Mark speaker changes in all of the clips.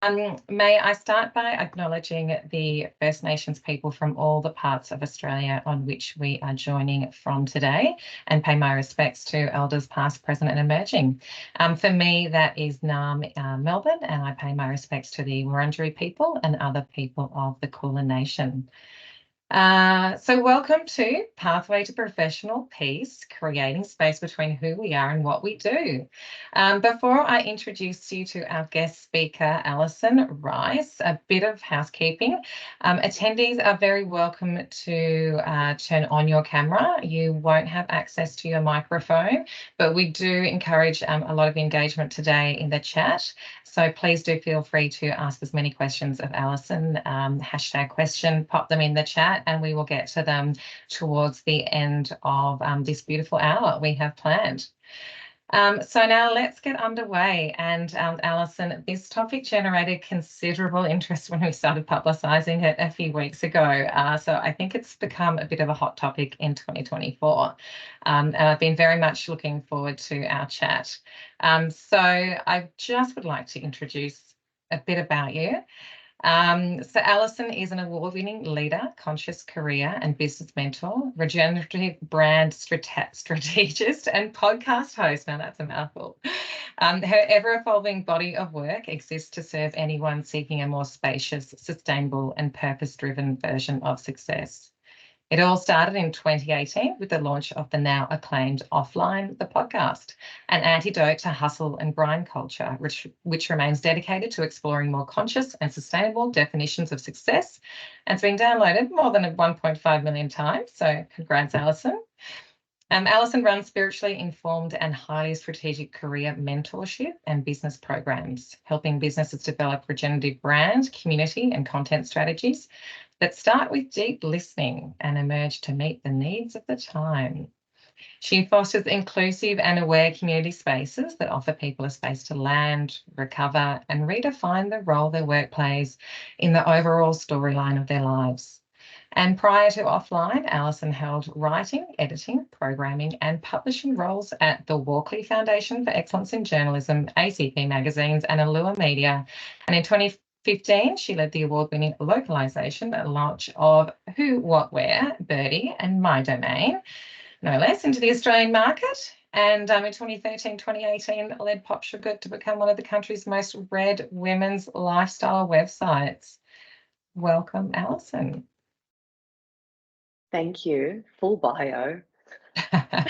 Speaker 1: May I start by acknowledging the First Nations people from all the parts of Australia on which we are joining from today, and pay my respects to elders past, present and emerging. For me, that is Naarm, Melbourne, and I pay my respects to the Wurundjeri people and other people of the Kulin Nation. So welcome to Pathway to Professional Peace, creating space between who we are and what we do. Before I introduce you to our guest speaker, Alison Rice, a bit of housekeeping. Attendees are very welcome to turn on your camera. You won't have access to your microphone, but we do encourage a lot of engagement today in the chat. So please do feel free to ask as many questions of Alison, #question, pop them in the chat, and we will get to them towards the end of this beautiful hour we have planned. So now let's get underway. And Alison, this topic generated considerable interest when we started publicising it a few weeks ago. So I think it's become a bit of a hot topic in 2024. And I've been very much looking forward to our chat. So I just would like to introduce a bit about you. So Alison is an award-winning leader, conscious career and business mentor, regenerative brand strategist and podcast host. Now that's a mouthful. Her ever-evolving body of work exists to serve anyone seeking a more spacious, sustainable and purpose-driven version of success. It all started in 2018 with the launch of the now acclaimed Offline, the podcast, an antidote to hustle and grind culture, which remains dedicated to exploring more conscious and sustainable definitions of success. And it's been downloaded more than 1.5 million times. So congrats, Alison. Alison runs spiritually informed and highly strategic career mentorship and business programs, helping businesses develop regenerative brand, community and content strategies that start with deep listening and emerge to meet the needs of the time. She fosters inclusive and aware community spaces that offer people a space to land, recover, and redefine the role their work plays in the overall storyline of their lives. And prior to Offline, Alison held writing, editing, programming, and publishing roles at the Walkley Foundation for Excellence in Journalism, ACP Magazines, and Allure Media. And in 2015, she led the award-winning localisation launch of Who, What, Where, Birdie, and My Domain, no less, into the Australian market. And in 2013, 2018, led Pop Sugar to become one of the country's most read women's lifestyle websites. Welcome, Alison.
Speaker 2: Thank you. Full bio.
Speaker 1: Why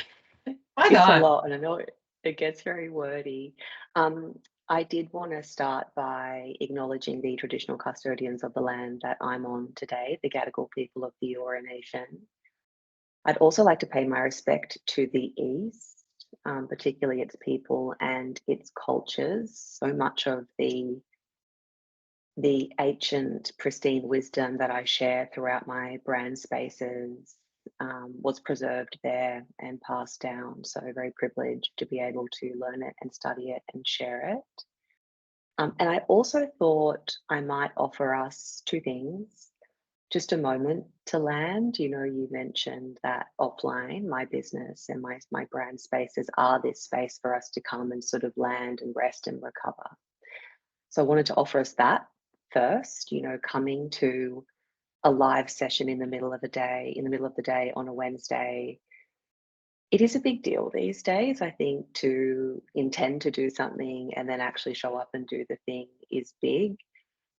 Speaker 2: It's
Speaker 1: not?
Speaker 2: a lot, and I know it gets very wordy. I did want to start by acknowledging the traditional custodians of the land that I'm on today, the Gadigal people of the Eora Nation. I'd also like to pay my respect to the East, particularly its people and its cultures. So much of the ancient, pristine wisdom that I share throughout my brand spaces was preserved there and passed down. So very privileged to be able to learn it and study it and share it. And I also thought I might offer us two things. Just a moment to land. You know, you mentioned that Offline, my business and my brand spaces are this space for us to come and sort of land and rest and recover. So I wanted to offer us that first, you know, coming to a live session in the middle of the day on a Wednesday. It is a big deal these days. I think to intend to do something and then actually show up and do the thing is big.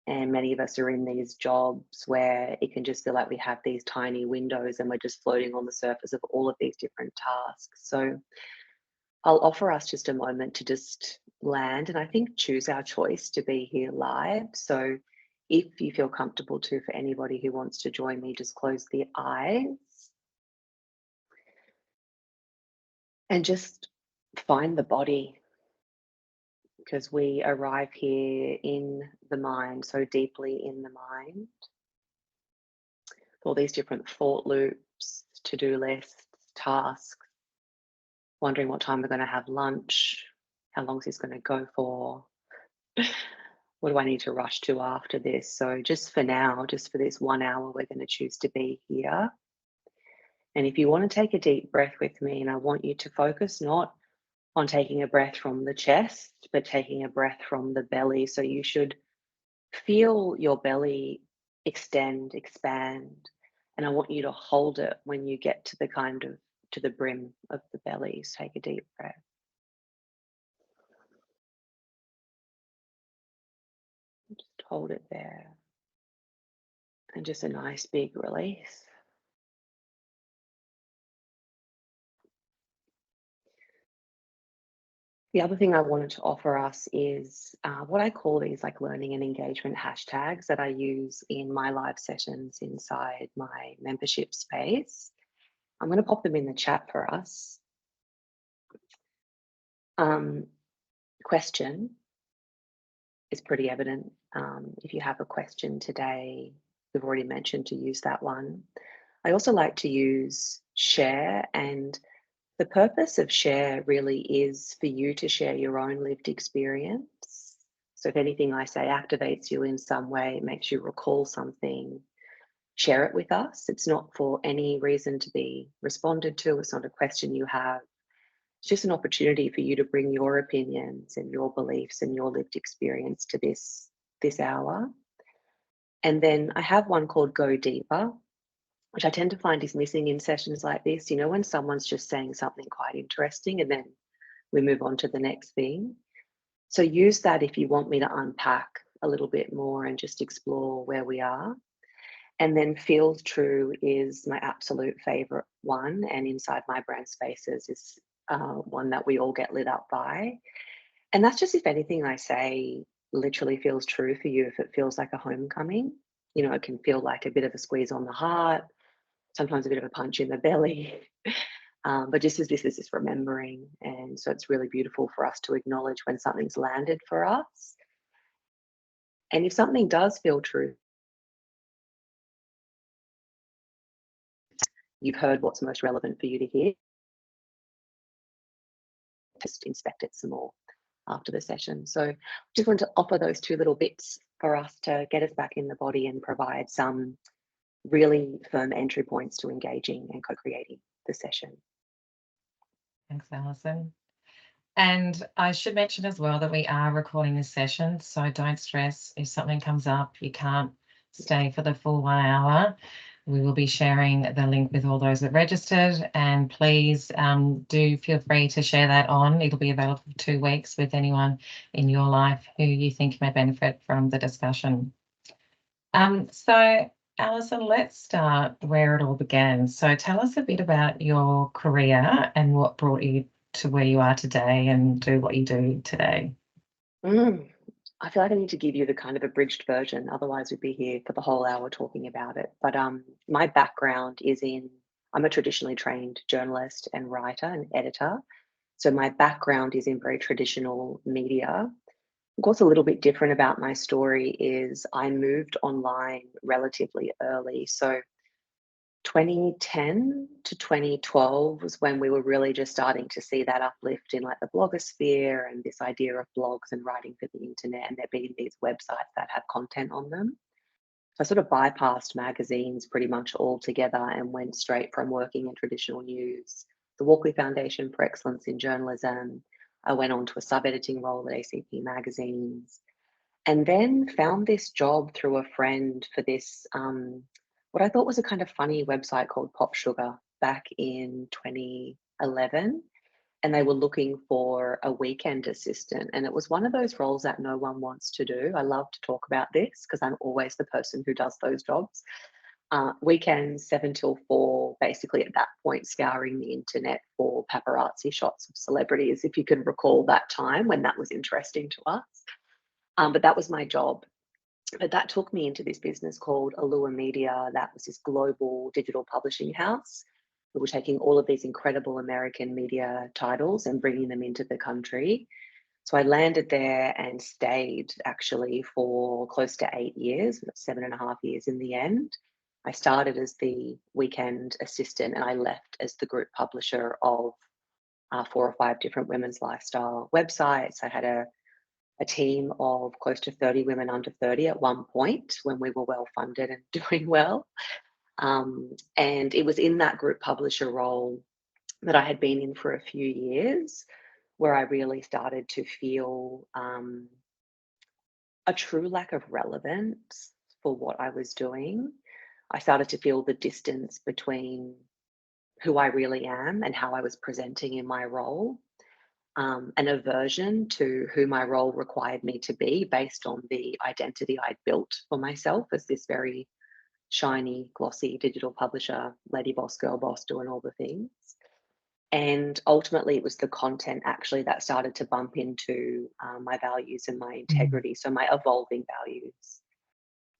Speaker 2: And many of us are in these jobs where it can just feel like we have these tiny windows and we're just floating on the surface of all of these different tasks. So I'll offer us just a moment to just land and I think choose our choice to be here live. So if you feel comfortable to, for anybody who wants to join me, just close the eyes and just find the body, because we arrive here in the mind, so deeply in the mind. All these different thought loops, to-do lists, tasks, wondering what time we're going to have lunch, how long is this going to go for, what do I need to rush to after this? So just for now, just for this 1 hour, we're going to choose to be here. And if you want to take a deep breath with me, and I want you to focus not on taking a breath from the chest, but taking a breath from the belly. So you should Feel your belly extend, expand, and I want you to hold it when you get to the brim of the belly. So take a deep breath. Just hold it there. And just a nice big release. The other thing I wanted to offer us is what I call these like learning and engagement hashtags that I use in my live sessions inside my membership space. I'm going to pop them in the chat for us. Question is pretty evident. If you have a question today, we've already mentioned to use that one. I also like to use share, and the purpose of share really is for you to share your own lived experience. So if anything I say activates you in some way, makes you recall something, share it with us. It's not for any reason to be responded to. It's not a question you have. It's just an opportunity for you to bring your opinions and your beliefs and your lived experience to this hour. And then I have one called Go Deeper, which I tend to find is missing in sessions like this. You know, when someone's just saying something quite interesting and then we move on to the next thing. So use that if you want me to unpack a little bit more and just explore where we are. And then Feels True is my absolute favorite one. And inside my brand spaces is one that we all get lit up by. And that's just if anything I say literally feels true for you, if it feels like a homecoming. You know, it can feel like a bit of a squeeze on the heart, sometimes a bit of a punch in the belly. But just as this is just remembering. And so it's really beautiful for us to acknowledge when something's landed for us. And if something does feel true, you've heard what's most relevant for you to hear, just inspect it some more after the session. So just want to offer those two little bits for us to get us back in the body and provide some really firm entry points to engaging and co-creating the session.
Speaker 1: Thanks, Alison. And I should mention as well that we are recording this session, so don't stress if something comes up, you can't stay for the full 1 hour. We will be sharing the link with all those that registered, and please do feel free to share that on. It'll be available for 2 weeks with anyone in your life who you think may benefit from the discussion. So Alison, let's start where it all began. So tell us a bit about your career and what brought you to where you are today and do what you do today.
Speaker 2: I feel like I need to give you the kind of abridged version, otherwise we'd be here for the whole hour talking about it. But my background is I'm a traditionally trained journalist and writer and editor. So my background is in very traditional media. What's a little bit different about my story is I moved online relatively early. So 2010 to 2012 was when we were really just starting to see that uplift in like the blogosphere and this idea of blogs and writing for the internet and there being these websites that have content on them. So I sort of bypassed magazines pretty much altogether and went straight from working in traditional news, the Walkley Foundation for Excellence in Journalism. I went on to a sub-editing role at ACP Magazines, and then found this job through a friend for this what I thought was a kind of funny website called Pop Sugar back in 2011. And they were looking for a weekend assistant. And it was one of those roles that no one wants to do. I love to talk about this because I'm always the person who does those jobs. Weekends, 7 till 4, basically at that point, scouring the internet for paparazzi shots of celebrities, if you can recall that time when that was interesting to us. But that was my job. But that took me into this business called Allure Media. That was this global digital publishing house. We were taking all of these incredible American media titles and bringing them into the country. So I landed there and stayed actually for close to 8 years, 7.5 years in the end. I started as the weekend assistant and I left as the group publisher of 4 or 5 different women's lifestyle websites. I had a team of close to 30 women under 30 at one point when we were well funded and doing well. And it was in that group publisher role that I had been in for a few years where I really started to feel a true lack of relevance for what I was doing. I started to feel the distance between who I really am and how I was presenting in my role, an aversion to who my role required me to be based on the identity I'd built for myself as this very shiny, glossy digital publisher, lady boss, girl boss, doing all the things. And ultimately, it was the content actually that started to bump into my values and my
Speaker 1: Mm.
Speaker 2: integrity, so my evolving values.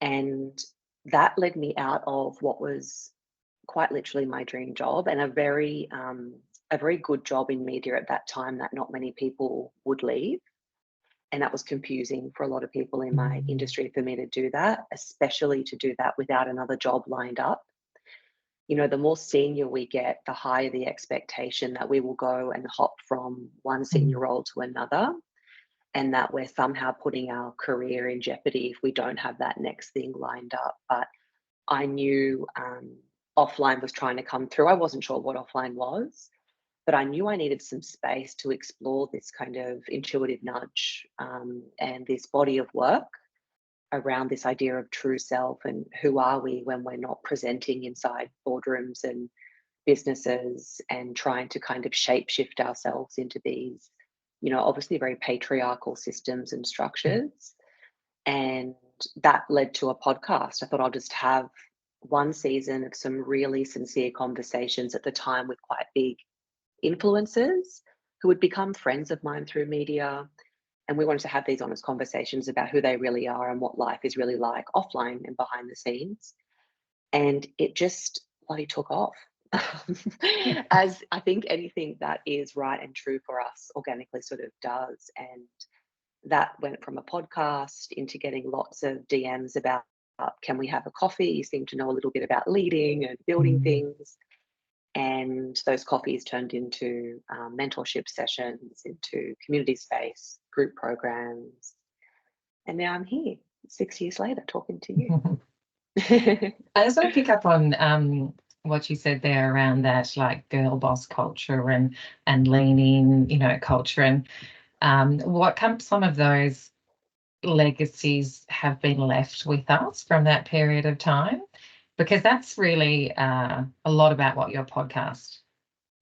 Speaker 2: And that led me out of what was quite literally my dream job, and a very good job in media at that time that not many people would leave. And that was confusing for a lot of people in my
Speaker 1: Mm.
Speaker 2: industry for me to do that, especially to do that without another job lined up. You know, the more senior we get, the higher the expectation that we will go and hop from one senior
Speaker 1: Mm.
Speaker 2: role to another, and that we're somehow putting our career in jeopardy if we don't have that next thing lined up. But I knew offline was trying to come through. I wasn't sure what offline was, but I knew I needed some space to explore this kind of intuitive nudge, and this body of work around this idea of true self and who are we when we're not presenting inside boardrooms and businesses and trying to kind of shape shift ourselves into these, you know, obviously very patriarchal systems and
Speaker 1: Yeah.
Speaker 2: structures. And that led to a podcast. I thought I'll just have one season of some really sincere conversations at the time with quite big influencers who would become friends of mine through media. And we wanted to have these honest conversations about who they really are and what life is really like offline and behind the scenes. And it just bloody took off. As I think anything that is right and true for us organically sort of does. And that went from a podcast into getting lots of DMs about, can we have a coffee? You seem to know a little bit about leading and building
Speaker 1: Mm.
Speaker 2: things. And those coffees turned into mentorship sessions, into community space, group programs. And now I'm here 6 years later talking to you.
Speaker 1: I just want to pick up on what you said there around that, like girl boss culture and lean in, culture, and what some of those legacies have been left with us from that period of time, because that's really a lot about what your podcast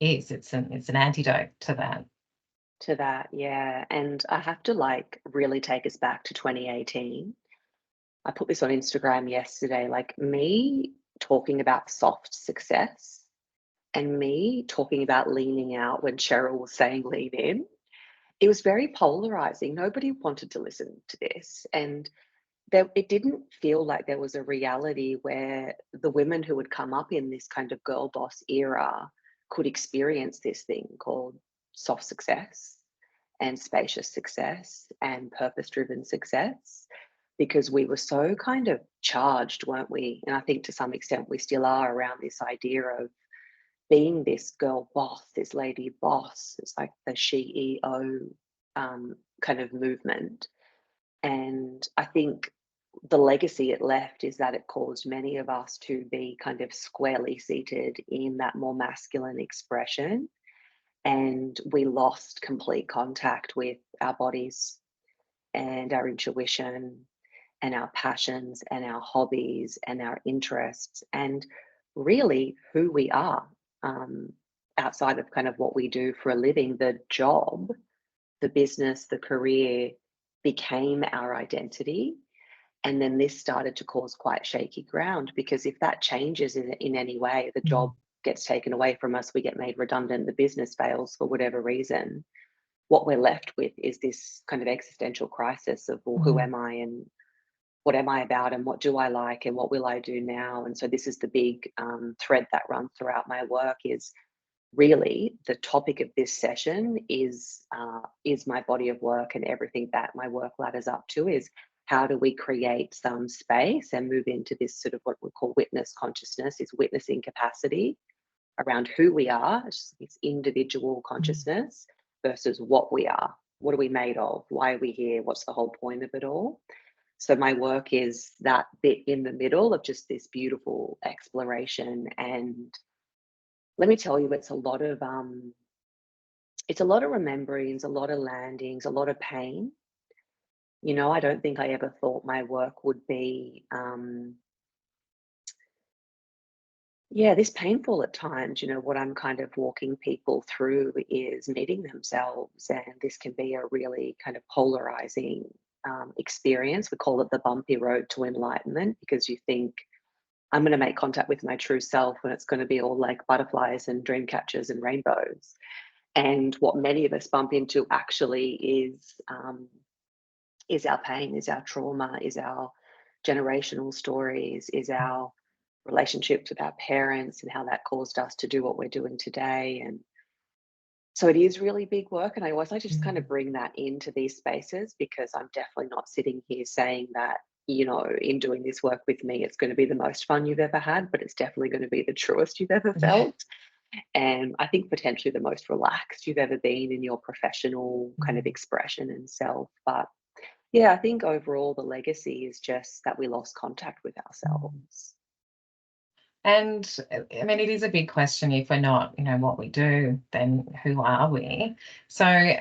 Speaker 1: is. It's an antidote to that.
Speaker 2: To that, yeah. And I have to like really take us back to 2018. I put this on Instagram yesterday, like me talking about soft success and me talking about leaning out when Cheryl was saying lean in. It was very polarizing. Nobody wanted to listen to this. And it didn't feel like there was a reality where the women who would come up in this kind of girl boss era could experience this thing called soft success and spacious success and purpose driven success, because we were so kind of charged, weren't we? And I think to some extent we still are, around this idea of being this girl boss, this lady boss. It's like the CEO kind of movement. And I think the legacy it left is that it caused many of us to be kind of squarely seated in that more masculine expression. And we lost complete contact with our bodies and our intuition and our passions and our hobbies and our interests and really who we are, um, outside of kind of what we do for a living. The job, the business, the career became our identity. And then this started to cause quite shaky ground, because if that changes in any way, the job
Speaker 1: Mm.
Speaker 2: gets taken away from us, we get made redundant, the business fails for whatever reason, what we're left with is this kind of existential crisis of, well, who
Speaker 1: Mm.
Speaker 2: am I and what am I about and what do I like and what will I do now? And so this is the big thread that runs throughout my work, is really the topic of this session is my body of work, and everything that my work ladders up to is how do we create some space and move into this sort of what we call witness consciousness, is witnessing capacity around who we are, it's individual
Speaker 1: Mm.
Speaker 2: consciousness, versus what we are. What are we made of? Why are we here? What's the whole point of it all? So my work is that bit in the middle of just this beautiful exploration. And let me tell you, it's a lot of rememberings, a lot of landings, a lot of pain. I don't think I ever thought my work would be, this painful at times. What I'm kind of walking people through is meeting themselves, and this can be a really kind of polarizing experience. We call it the bumpy road to enlightenment, because you think, I'm going to make contact with my true self and it's going to be all like butterflies and dream catchers and rainbows. And what many of us bump into actually is our pain, is our trauma, is our generational stories, is our relationships with our parents and how that caused us to do what we're doing today. And so it is really big work. And I always like to just kind of
Speaker 1: Mm.
Speaker 2: bring that into these spaces, because I'm definitely not sitting here saying that, in doing this work with me, it's going to be the most fun you've ever had, but it's definitely going to be the truest you've ever
Speaker 1: Yeah.
Speaker 2: felt. And I think potentially the most relaxed you've ever been in your professional kind of
Speaker 1: Mm.
Speaker 2: expression and self. But yeah, I think overall the legacy is just that we lost contact with
Speaker 1: Mm.
Speaker 2: ourselves.
Speaker 1: And I mean, it is a big question. If we're not, what we do, then who are we? So,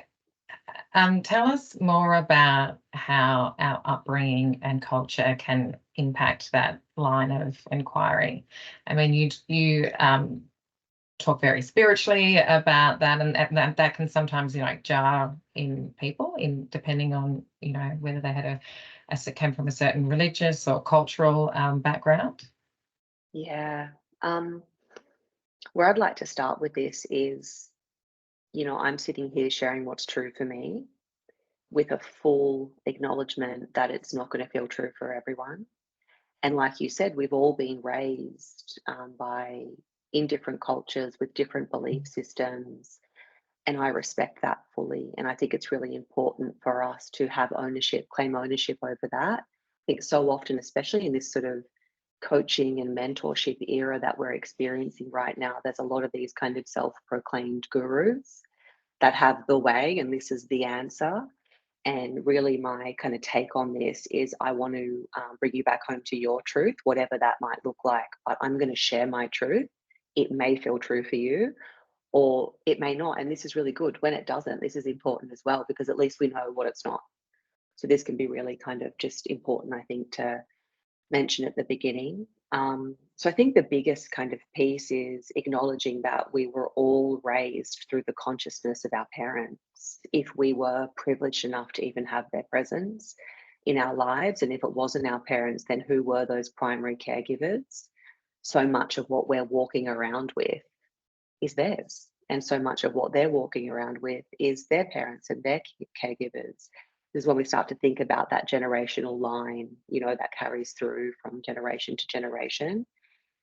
Speaker 1: tell us more about how our upbringing and culture can impact that line of inquiry. I mean, you talk very spiritually about that, and that can sometimes, jar in people, in depending on, whether they had came from a certain religious or cultural background.
Speaker 2: Yeah. Um, where I'd like to start with this is, I'm sitting here sharing what's true for me, with a full acknowledgement that it's not going to feel true for everyone. And like you said, we've all been raised by in different cultures with different belief systems. And I respect that fully. And I think it's really important for us to have ownership, claim ownership over that. I think so often, especially in this sort of coaching and mentorship era that we're experiencing right now, there's a lot of these kind of self proclaimed gurus that have the way, and this is the answer. And really, my kind of take on this is I want to bring you back home to your truth, whatever that might look like. But I'm going to share my truth. It may feel true for you, or it may not. And this is really good. When it doesn't, this is important as well, because at least we know what it's not. So this can be really kind of just important, I think, to mention at the beginning. So I think the biggest kind of piece is acknowledging that we were all raised through the consciousness of our parents. If we were privileged enough to even have their presence in our lives, and if it wasn't our parents, then who were those primary caregivers? So much of what we're walking around with is theirs. And so much of what they're walking around with is their parents and their caregivers. This is when we start to think about that generational line, that carries through from generation to generation.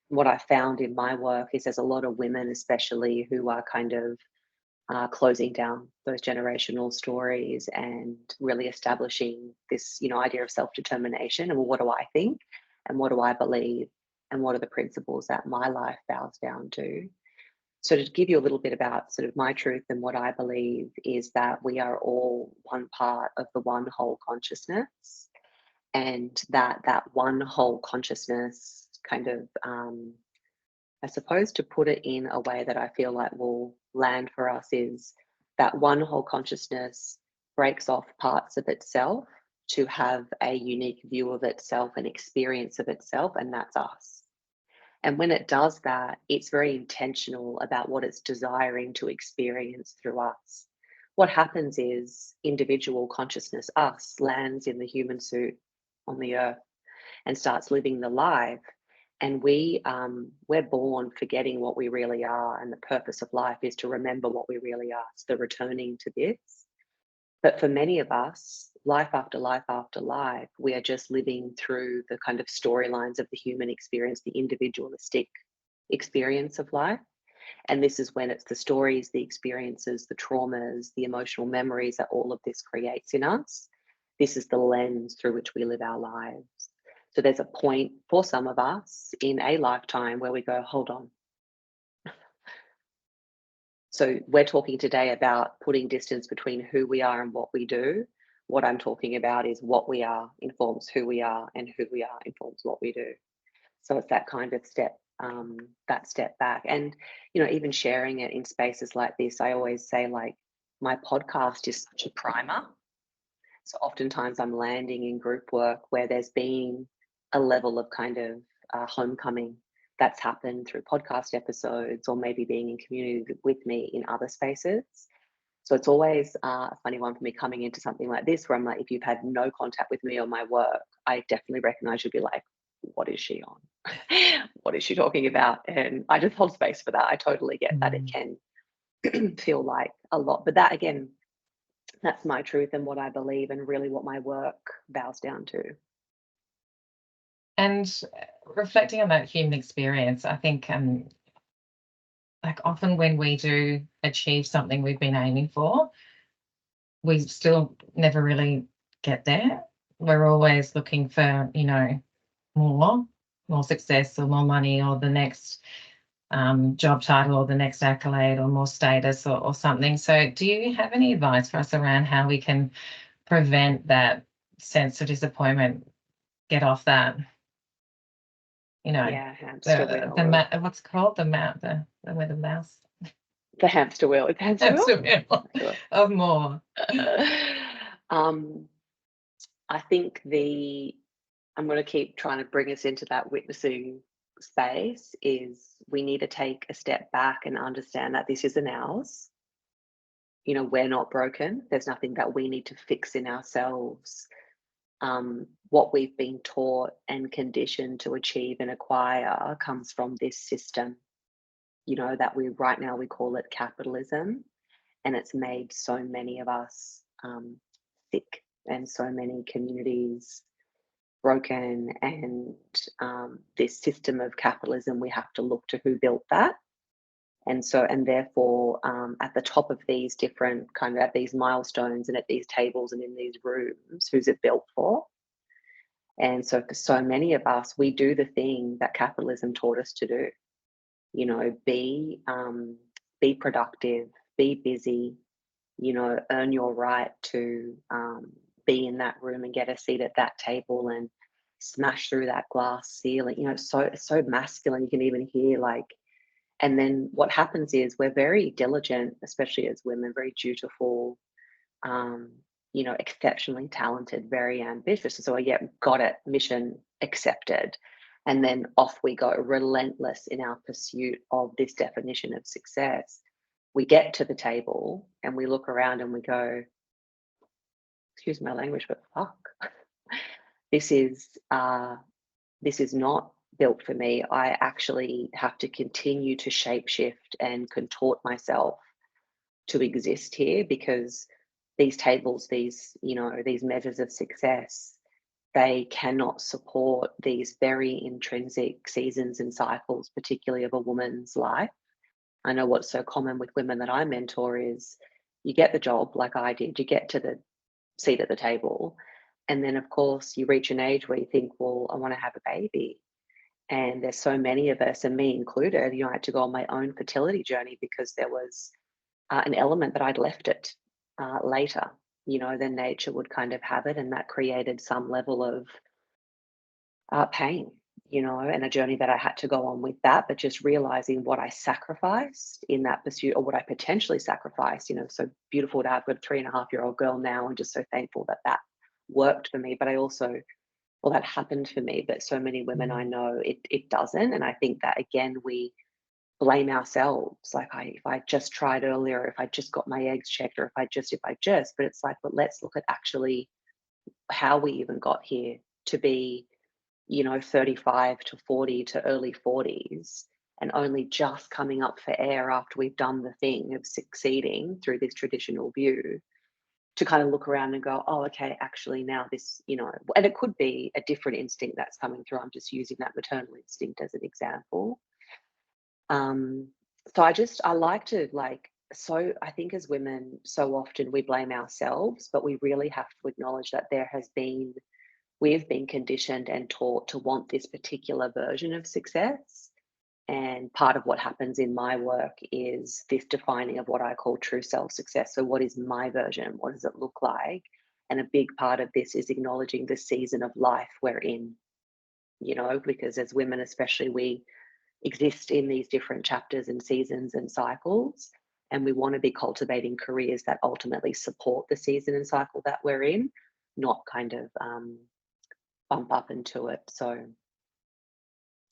Speaker 2: What I found in my work is there's a lot of women, especially, who are kind of closing down those generational stories and really establishing this, idea of self-determination. And, well, what do I think? And what do I believe? And what are the principles that my life bows down to? So, to give you a little bit about sort of my truth and what I believe is that we are all one part of the one whole consciousness, and that one whole consciousness kind of, I suppose, to put it in a way that I feel like will land for us, is that one whole consciousness breaks off parts of itself to have a unique view of itself and experience of itself, and that's us. And when it does that, it's very intentional about what it's desiring to experience through us. What happens is individual consciousness, us, lands in the human suit on the earth and starts living the life. And we're born forgetting what we really are. And the purpose of life is to remember what we really are. So the returning to this. But for many of us, life after life after life, we are just living through the kind of storylines of the human experience, the individualistic experience of life. And this is when it's the stories, the experiences, the traumas, the emotional memories that all of this creates in us. This is the lens through which we live our lives. So there's a point for some of us in a lifetime where we go, hold on. So we're talking today about putting distance between who we are and what we do. What I'm talking about is what we are informs who we are, and who we are informs what we do. So it's that kind of that step back. And, even sharing it in spaces like this, I always say, like, my podcast is such a primer. So oftentimes I'm landing in group work where there's been a level of kind of homecoming that's happened through podcast episodes or maybe being in community with me in other spaces. So it's always a funny one for me coming into something like this where I'm like, if you've had no contact with me or my work, I definitely recognize you'll be like, what is she on? What is she talking about? And I just hold space for that. I totally get that it
Speaker 1: Mm.
Speaker 2: can feel like a lot. But that again, that's my truth and what I believe and really what my work bows down to.
Speaker 1: And reflecting on that human experience, I think like often when we do achieve something we've been aiming for, we still never really get there. We're always looking for, more, more success or more money or the next job title or the next accolade or more status or something. So do you have any advice for us around how we can prevent that sense of disappointment, get off that, you know,
Speaker 2: Yeah, hamster wheel of
Speaker 1: what's it called? Where the mouse,
Speaker 2: the hamster wheel. It's hamster wheel?
Speaker 1: hamster wheel
Speaker 2: Sure.
Speaker 1: of more.
Speaker 2: um, I think I'm going to keep trying to bring us into that witnessing space is we need to take a step back and understand that this isn't ours. We're not broken. There's nothing that we need to fix in ourselves. What we've been taught and conditioned to achieve and acquire comes from this system, that we right now we call it capitalism. And it's made so many of us sick and so many communities broken. And this system of capitalism, we have to look to who built that. And therefore, at the top of these different kind of at these milestones and at these tables and in these rooms, who's it built for? And so for so many of us, we do the thing that capitalism taught us to do. Be productive, be busy, earn your right to be in that room and get a seat at that table and smash through that glass ceiling. It's so masculine. You can even hear like, and then what happens is we're very diligent, especially as women, very dutiful, um, exceptionally talented, very ambitious. So, yeah, got it, mission accepted. And then off we go, relentless in our pursuit of this definition of success. We get to the table and we look around and we go, excuse my language, but fuck, this is not built for me. I actually have to continue to shapeshift and contort myself to exist here because these tables, these measures of success, they cannot support these very intrinsic seasons and cycles, particularly of a woman's life. I know what's so common with women that I mentor is you get the job like I did, you get to the seat at the table, and then of course you reach an age where you think, well, I want to have a baby. And there's so many of us, and me included, I had to go on my own fertility journey because there was an element that I'd left it later, then nature would kind of have it. And that created some level of pain, and a journey that I had to go on with that. But just realizing what I sacrificed in that pursuit or what I potentially sacrificed, so beautiful to have a 3.5-year-old girl now and just so thankful that that worked for me. But I also, well, that happened for me. But so many women I know, it doesn't. And I think that, again, we blame ourselves like if I just tried earlier, if I just got my eggs checked, or if I just, but it's like, but let's look at actually how we even got here to be 35 to 40 to early 40s and only just coming up for air after we've done the thing of succeeding through this traditional view, to kind of look around and go, oh, okay, actually now this, and it could be a different instinct that's coming through. I'm just using that maternal instinct as an example. So I like to so I think as women, so often we blame ourselves, but we really have to acknowledge that we've been conditioned and taught to want this particular version of success. And part of what happens in my work is this defining of what I call true self success. So what is my version? What does it look like? And a big part of this is acknowledging the season of life we're in, because as women, especially, we exist in these different chapters and seasons and cycles. And we want to be cultivating careers that ultimately support the season and cycle that we're in, not kind of bump up into it. So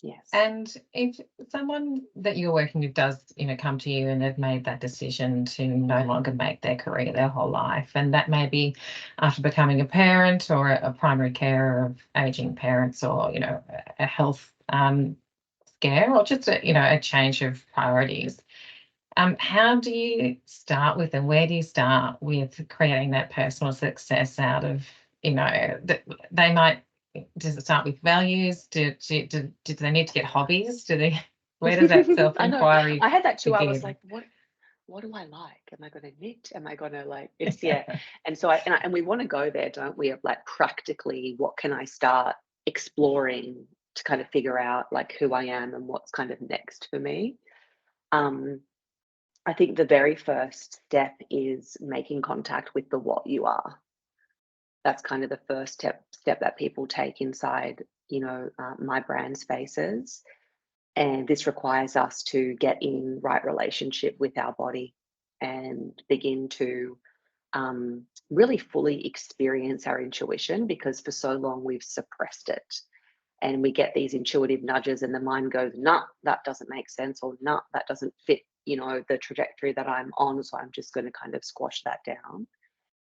Speaker 2: yes.
Speaker 1: And if someone that you're working with does, come to you and they've made that decision to no longer make their career their whole life, and that may be after becoming a parent or a primary carer of aging parents, or, a health scare, or just a change of priorities. How do you start with them? Where do you start with creating that personal success out of, that they might, does it start with values? Do they need to get hobbies? Where does that
Speaker 2: I know.
Speaker 1: self-inquiry
Speaker 2: I had that too. I was
Speaker 1: begin?
Speaker 2: like, what do I like? Am I going to knit? Am I going to like, it's, yeah. And so and we want to go there, don't we? Of like, practically, what can I start exploring to kind of figure out like who I am and what's kind of next for me. Um, I think the very first step is making contact with the what you are. That's kind of the first step that people take inside, my brand spaces. And this requires us to get in right relationship with our body and begin to really fully experience our intuition, because for so long we've suppressed it. And we get these intuitive nudges, and the mind goes, nah, that doesn't make sense, or nah, that doesn't fit, the trajectory that I'm on. So I'm just going to kind of squash that down.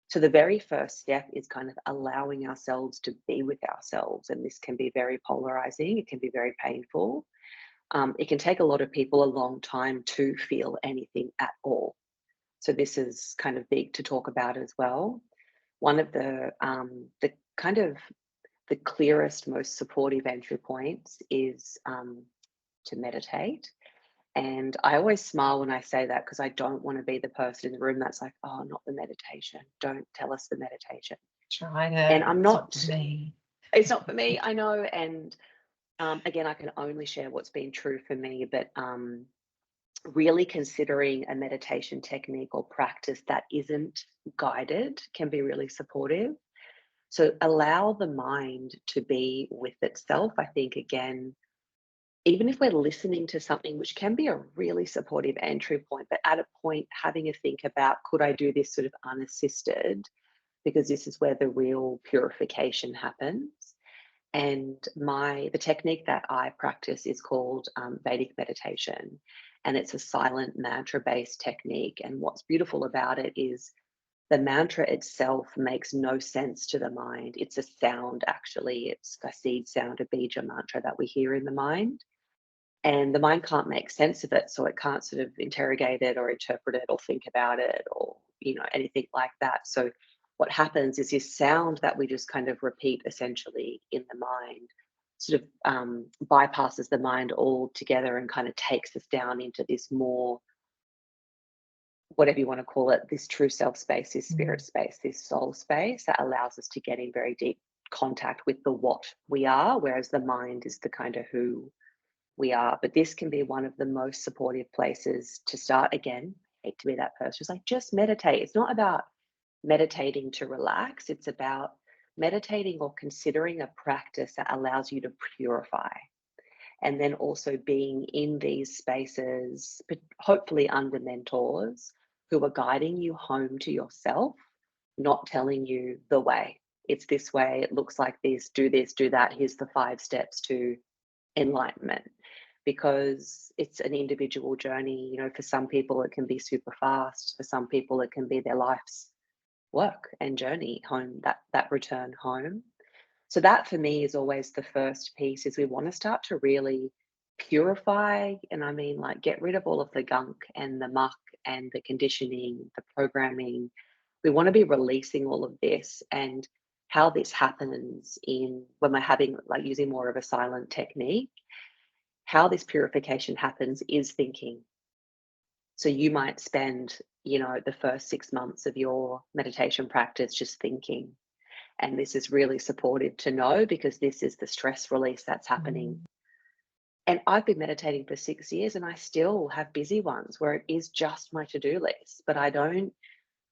Speaker 2: So the very first step is kind of allowing ourselves to be with ourselves. And this can be very polarizing, it can be very painful. It can take a lot of people a long time to feel anything at all. So this is kind of big to talk about as well. One of the kind of the clearest, most supportive entry points is to meditate. And I always smile when I say that, because I don't want to be the person in the room that's like, oh, not the meditation. Don't tell us the meditation.
Speaker 1: Tried
Speaker 2: And
Speaker 1: it.
Speaker 2: I'm
Speaker 1: It's not
Speaker 2: not,
Speaker 1: for me.
Speaker 2: it's not for me, I know. And again, I can only share what's been true for me, but really considering a meditation technique or practice that isn't guided can be really supportive. So allow the mind to be with itself. I think, again, even if we're listening to something, which can be a really supportive entry point, but at a point having a think about, could I do this sort of unassisted? Because this is where the real purification happens. And the technique that I practice is called Vedic meditation, and it's a silent mantra based technique. And what's beautiful about it is the mantra itself makes no sense to the mind. It's a sound, actually. It's a seed sound, a bija mantra that we hear in the mind. And the mind can't make sense of it. So it can't sort of interrogate it or interpret it or think about it or, anything like that. So what happens is this sound that we just kind of repeat essentially in the mind sort of bypasses the mind altogether and kind of takes us down into this more, whatever you want to call it, this true self space, this spirit space, this soul space that allows us to get in very deep contact with the what we are, whereas the mind is the kind of who we are. But this can be one of the most supportive places to start. Again, I hate to be that person who's like, just meditate. It's not about meditating to relax, it's about meditating or considering a practice that allows you to purify. And then also being in these spaces, but hopefully under mentors who are guiding you home to yourself, not telling you the way. It's this way, it looks like this, do that. Here's the 5 steps to enlightenment. Because it's an individual journey. For some people it can be super fast. For some people it can be their life's work and journey home, that return home. So that for me is always the first piece, is we want to start to really purify. And I mean, like, get rid of all of the gunk and the muck and the conditioning, the programming. We want to be releasing all of this. And how this happens when we're having, like, using more of a silent technique, how this purification happens is thinking. So you might spend, the first 6 months of your meditation practice just thinking. And this is really supportive to know, because this is the stress release that's happening. And I've been meditating for 6 years and I still have busy ones where it is just my to-do list, but I don't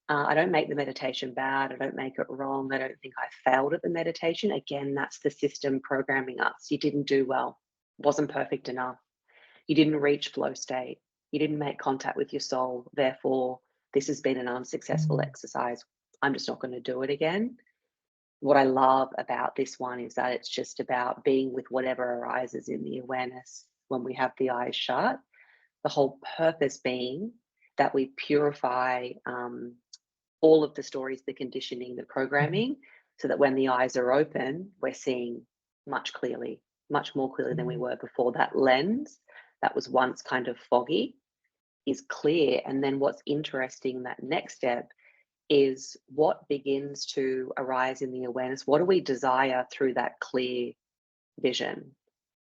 Speaker 2: make the meditation bad. I don't make it wrong. I don't think I failed at the meditation. Again, that's the system programming us. You didn't do well. Wasn't perfect enough. You didn't reach flow state. You didn't make contact with your soul. Therefore, this has been an unsuccessful exercise. I'm just not going to do it again. what I love about this one is that it's just about being with whatever arises in the awareness when we have the eyes shut. The whole purpose being that we purify all of the stories, the conditioning, the
Speaker 1: Mhm.
Speaker 2: programming, so that when the eyes are open, we're seeing much more clearly than we
Speaker 1: Mhm.
Speaker 2: were before. That lens that was once kind of foggy is clear. And then what's interesting, that next step is what begins to arise in the awareness. What do we desire through that clear vision?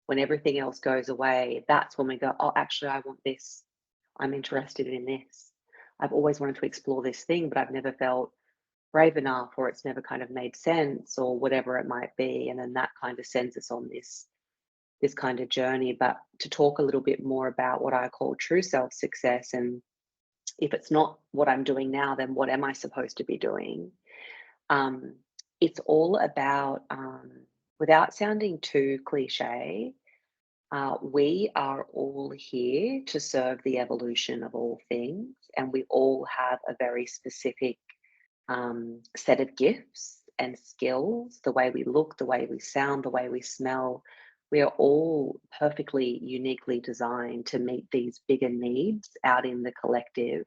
Speaker 2: When everything else goes away, that's when we go, oh, actually, I want this. I'm interested in this. I've always wanted to explore this thing, but I've never felt brave enough, or it's never kind of made sense, or whatever it might be. And then that kind of sends us on this kind of journey. But to talk a little bit more about what I call true self success, and if it's not what I'm doing now, then what am I supposed to be doing? Um, it's all about, without sounding too cliche, we are all here to serve the evolution of all things, and we all have a very specific set of gifts and skills. The way we look, the way we sound, the way we smell. We are all perfectly uniquely designed to meet these bigger needs out in the collective.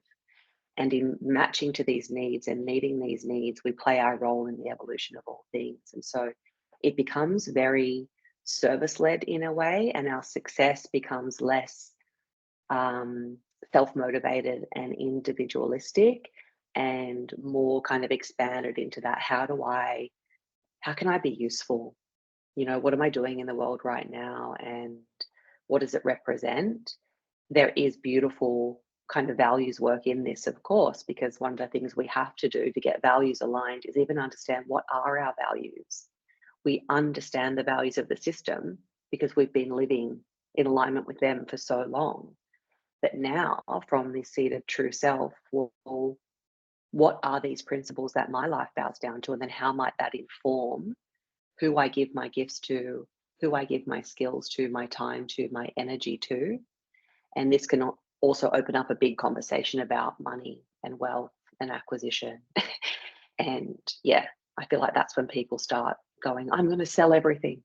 Speaker 2: And in matching to these needs and meeting these needs, we play our role in the evolution of all things. And so it becomes very service led in a way, and our success becomes less um, self motivated and individualistic, and more kind of expanded into that, how can I be useful? What am I doing in the world right now? And what does it represent? There is beautiful kind of values work in this, of course, because one of the things we have to do to get values aligned is even understand what are our values. We understand the values of the system because we've been living in alignment with them for so long. But now, from this seat of true self, well, what are these principles that my life bows down to? And then how might that inform who I give my gifts to, who I give my skills to, my time to, my energy to? And this can also open up a big conversation about money and wealth and acquisition. And yeah, I feel like that's when people start going, I'm going to sell everything.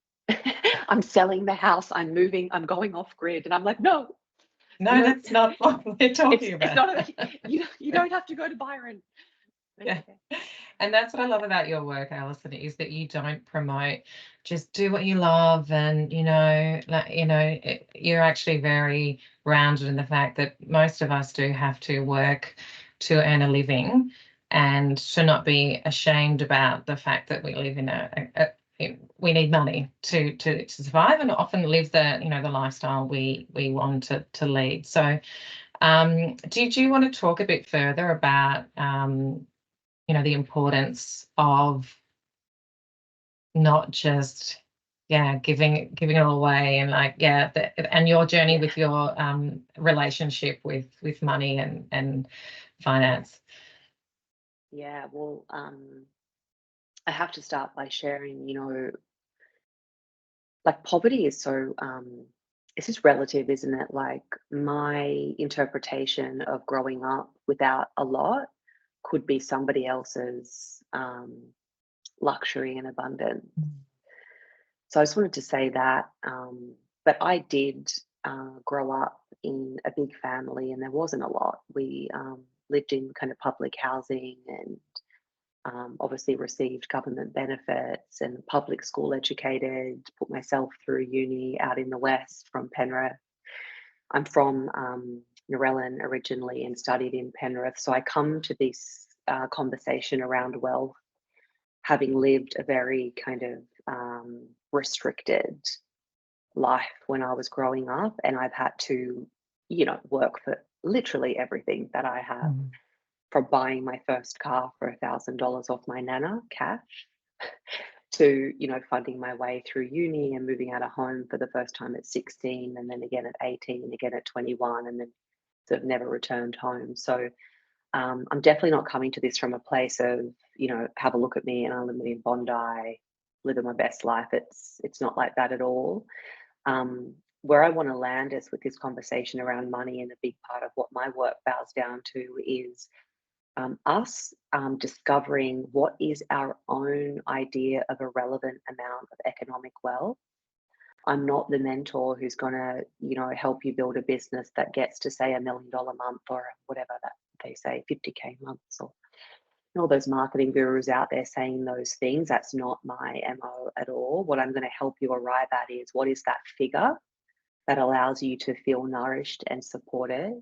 Speaker 2: I'm selling the house, I'm moving, I'm going off grid. And I'm like, no, you
Speaker 1: No,
Speaker 2: know,
Speaker 1: that's not what we're talking
Speaker 2: it's
Speaker 1: about.
Speaker 2: not a, you don't have to go to Byron.
Speaker 1: Yeah.
Speaker 2: Okay.
Speaker 1: And that's what I love about your work, Alison, is that you don't promote just do what you love, and you're actually very grounded in the fact that most of us do have to work to earn a living, and to not be ashamed about the fact that we live in we need money to survive, and often live the lifestyle we want to lead. So did you want to talk a bit further about the importance of not just giving it all away, and and your journey
Speaker 2: Yeah.
Speaker 1: with your relationship with money and finance?
Speaker 2: Yeah. Well, I have to start by sharing, like poverty is so, it's just relative, isn't it? Like my interpretation of growing up without a lot could be somebody else's luxury and abundance. So I just wanted to say that. But I did grow up in a big family, and there wasn't a lot. We lived in kind of public housing, and obviously received government benefits, and public school educated, put myself through uni out in the West from Penrith. I'm from Narellan originally and studied in Penrith. So I come to this conversation around wealth having lived a very kind of restricted life when I was growing up, and I've had to, work for literally everything that I have,
Speaker 1: Mm.
Speaker 2: from buying my first car for $1,000 off my nana cash to, funding my way through uni and moving out of home for the first time at 16, and then again at 18, and again at 21, and then sort of never returned home. So I'm definitely not coming to this from a place of, have a look at me and I live in Bondi, living my best life. It's not like that at all. Where I want to land us with this conversation around money, and a big part of what my work bows down to, is us discovering what is our own idea of a relevant amount of economic wealth. I'm not the mentor who's going to, help you build a business that gets to say $1 million a month or whatever that they say, 50K months, or all those marketing gurus out there saying those things. That's not my MO at all. What I'm going to help you arrive at is, what is that figure that allows you to feel nourished and supported,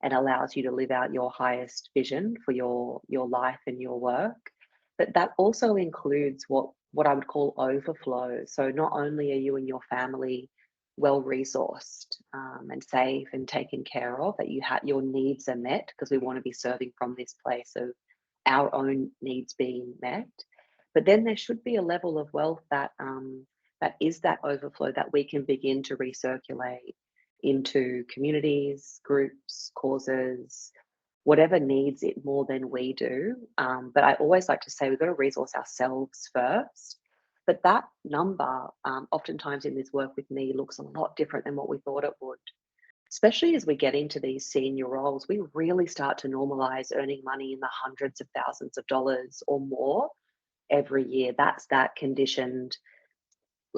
Speaker 2: and allows you to live out your highest vision for your life and your work. But that also includes what I would call overflow. So not only are you and your family well resourced and safe and taken care of, that your needs are met, because we want to be serving from this place of our own needs being met. But then there should be a level of wealth that that is that overflow that we can begin to recirculate into communities, groups, causes, whatever needs it more than we do. But I always like to say we've got to resource ourselves first. But that number, oftentimes in this work with me, looks a lot different than what we thought it would. Especially as we get into these senior roles, we really start to normalize earning money in the hundreds of thousands of dollars or more every year. That's that conditioned.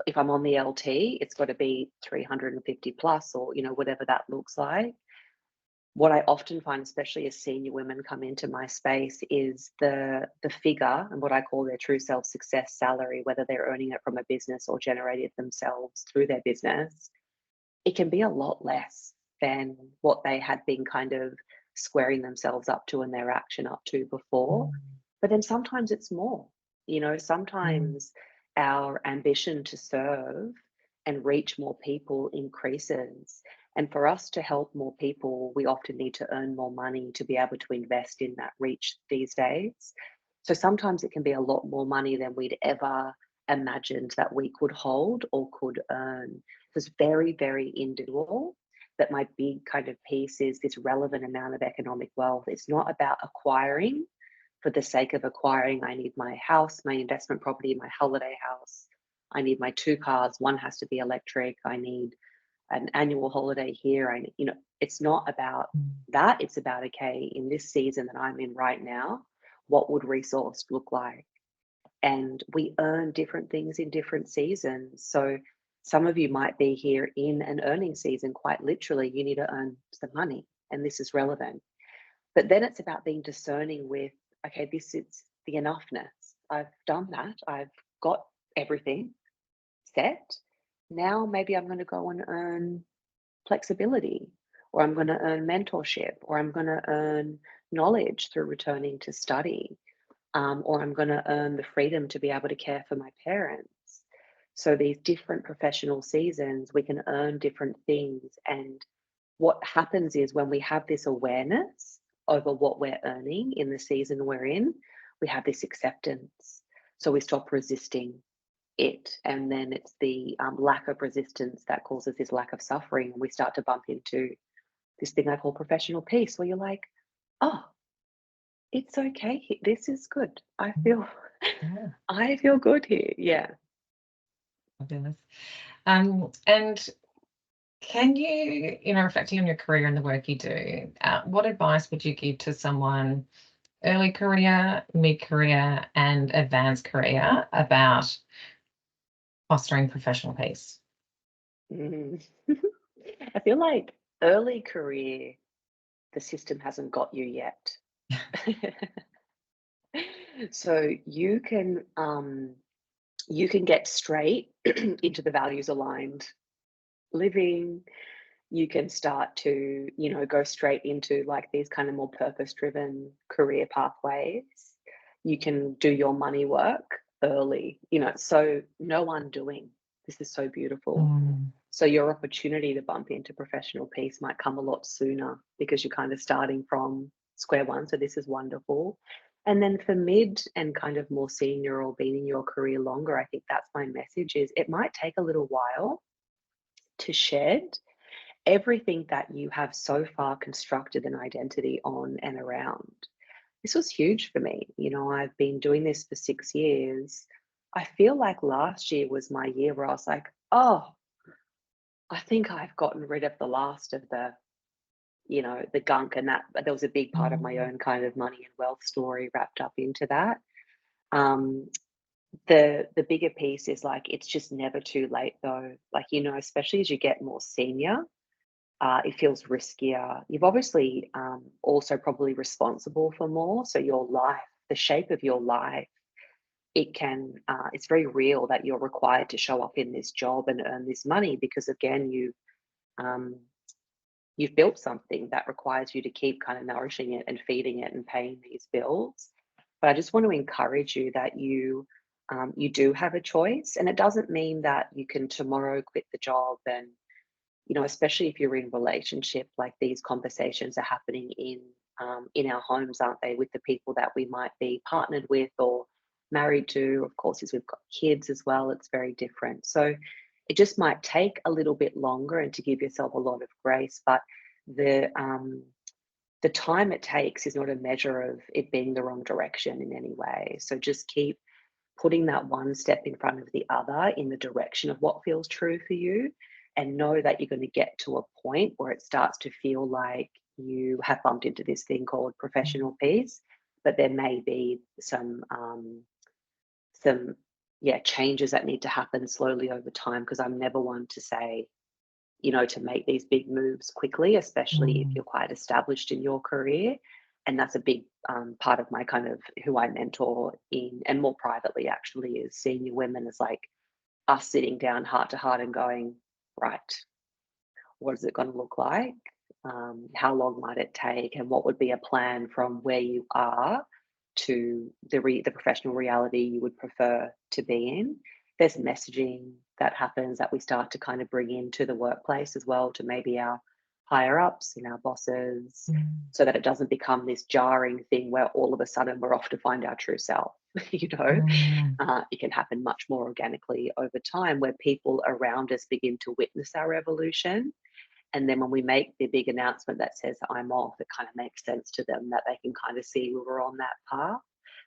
Speaker 2: If I'm on the LT, it's got to be 350 plus, or whatever that looks like. What I often find, especially as senior women come into my space, is the figure and what I call their true self success salary, whether they're earning it from a business or generating it themselves through their business. It can be a lot less than what they had been kind of squaring themselves up to and their action up to before. But then sometimes it's more. Sometimes our ambition to serve and reach more people increases. And for us to help more people, we often need to earn more money to be able to invest in that reach these days. So sometimes it can be a lot more money than we'd ever imagined that we could hold or could earn. So it's very, very individual. But my big kind of piece is this relevant amount of economic wealth. It's not about acquiring for the sake of acquiring. I need my house, my investment property, my holiday house. I need my 2 cars. One has to be electric. I need an annual holiday here. It's not about that. It's about, okay, in this season that I'm in right now, what would resource look like? And we earn different things in different seasons. So some of you might be here in an earning season, quite literally, you need to earn some money, and this is relevant. But then it's about being discerning with, okay, this is the enoughness. I've done that. I've got everything set. Now maybe I'm going to go and earn flexibility, or I'm going to earn mentorship, or I'm going to earn knowledge through returning to study, or I'm going to earn the freedom to be able to care for my parents. So these different professional seasons, we can earn different things. And what happens is, when we have this awareness over what we're earning in the season we're in, we have this acceptance. So we stop resisting it. And then it's the lack of resistance that causes this lack of suffering. And we start to bump into this thing I call professional peace, where you're like, oh, it's okay. This is good. I feel good here. Yeah.
Speaker 1: Fabulous. And can you, reflecting on your career and the work you do, what advice would you give to someone early career, mid-career, and advanced career about fostering professional peace?
Speaker 2: I feel like early career, the system hasn't got you yet. So you can get straight into the values aligned living. You can start to, go straight into like these kind of more purpose driven career pathways. You can do your money work early, so no undoing. This is so beautiful. So your opportunity to bump into professional peace might come a lot sooner, because you're kind of starting from square one. So this is wonderful. And then for mid and kind of more senior, or being in your career longer, I think that's my message, is it might take a little while to shed everything that you have so far constructed an identity on and around. This was huge for me. I've been doing this for 6 years. I feel like last year was my year where I was like, oh, I think I've gotten rid of the last of the the gunk, and that there was a big part of my own kind of money and wealth story wrapped up into that. Um, the bigger piece is like it's just never too late though. Like, especially as you get more senior, it feels riskier. You've obviously also probably responsible for more. So your life, the shape of your life, it's very real that you're required to show up in this job and earn this money because again, um, you've built something that requires you to keep kind of nourishing it and feeding it and paying these bills. But I just want to encourage you that you do have a choice, and it doesn't mean that you can tomorrow quit the job. And especially if you're in relationship, like these conversations are happening in our homes, aren't they? With the people that we might be partnered with or married to. Of course, as we've got kids as well, it's very different. So it just might take a little bit longer and to give yourself a lot of grace. But the time it takes is not a measure of it being the wrong direction in any way. So just keep putting that one step in front of the other in the direction of what feels true for you, and know that you're going to get to a point where it starts to feel like you have bumped into this thing called professional peace, but there may be some changes that need to happen slowly over time, because I'm never one to say to make these big moves quickly, especially if
Speaker 1: Mm.
Speaker 2: you're quite established in your career. And that's a big part of my kind of who I mentor in, and more privately actually, is senior women, is like us sitting down heart to heart and going, right, what is it going to look like? How long might it take? And what would be a plan from where you are to the professional reality you would prefer to be in? There's messaging that happens that we start to kind of bring into the workplace as well, to maybe our higher ups and our bosses,
Speaker 1: Mm.
Speaker 2: so that it doesn't become this jarring thing where all of a sudden we're off to find our true self.
Speaker 1: Mm.
Speaker 2: It can happen much more organically over time, where people around us begin to witness our evolution. And then when we make the big announcement that says I'm off, it kind of makes sense to them that they can kind of see we were on that path.